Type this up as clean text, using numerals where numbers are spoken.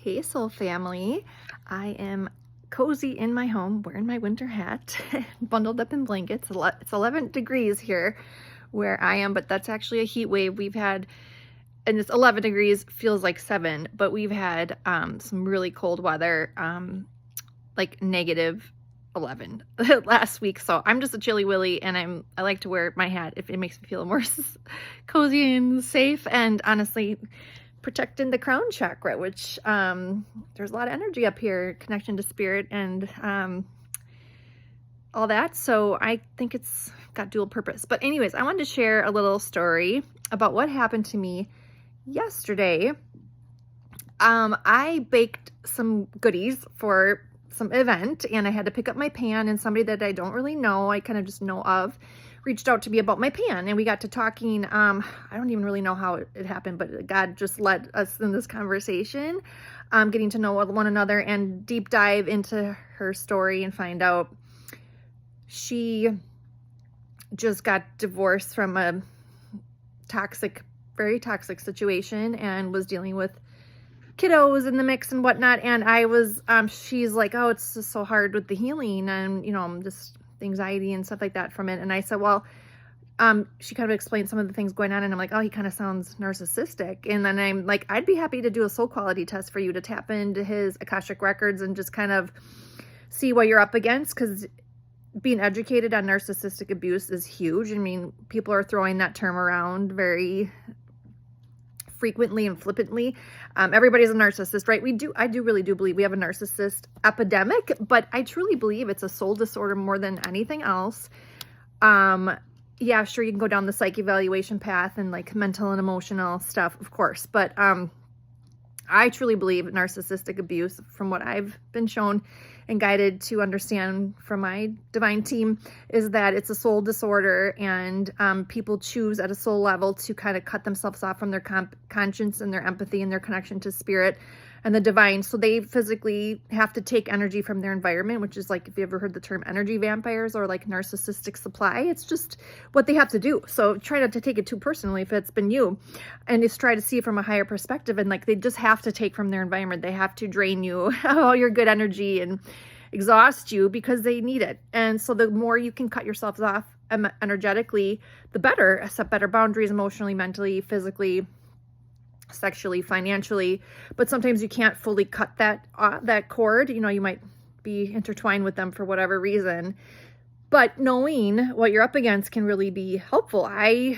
Hey soul family, I am cozy in my home wearing my winter hat, bundled up in blankets. It's 11 degrees here where I am, but that's actually a heat wave we've had, and it's 11 degrees, feels like 7, but we've had some really cold weather, like negative 11 last week. So I'm just a chilly willy, and I like to wear my hat if it makes me feel more cozy and safe, and honestly protecting the crown chakra, which there's a lot of energy up here, connection to spirit and all that. So I think it's got dual purpose. But anyways, I wanted to share a little story about what happened to me yesterday. I baked some goodies for some event, and I had to pick up my pan, and somebody that I don't really know, I kind of just know of, reached out to me about my pan, and we got to talking. I don't even really know how it happened, but God just led us in this conversation, getting to know one another and deep dive into her story and find out she just got divorced from a toxic, very toxic situation and was dealing with kiddos in the mix and whatnot. And I was, she's like, oh, it's just so hard with the healing and, just anxiety and stuff like that from it. And I said, well, she kind of explained some of the things going on, and I'm like, oh, he kind of sounds narcissistic. And then I'm like, I'd be happy to do a soul quality test for you to tap into his Akashic records and just kind of see what you're up against, because being educated on narcissistic abuse is huge. I mean, people are throwing that term around very frequently and flippantly. Everybody's a narcissist, right? I do really do believe we have a narcissist epidemic, but I truly believe it's a soul disorder more than anything else. Yeah, sure, you can go down the psych evaluation path and like mental and emotional stuff, of course, but I truly believe narcissistic abuse, from what I've been shown and guided to understand from my divine team, is that it's a soul disorder, and people choose at a soul level to kind of cut themselves off from their conscience and their empathy and their connection to spirit and the divine. So they physically have to take energy from their environment, which is like, if you ever heard the term energy vampires or like narcissistic supply, it's just what they have to do. So try not to take it too personally if it's been you, and just try to see it from a higher perspective. And like, they just have to take from their environment. They have to drain you all your good energy and exhaust you because they need it. And so the more you can cut yourselves off energetically, the better. Set better boundaries emotionally, mentally, physically, sexually, financially. But sometimes you can't fully cut that cord. You might be intertwined with them for whatever reason, but knowing what you're up against can really be helpful. I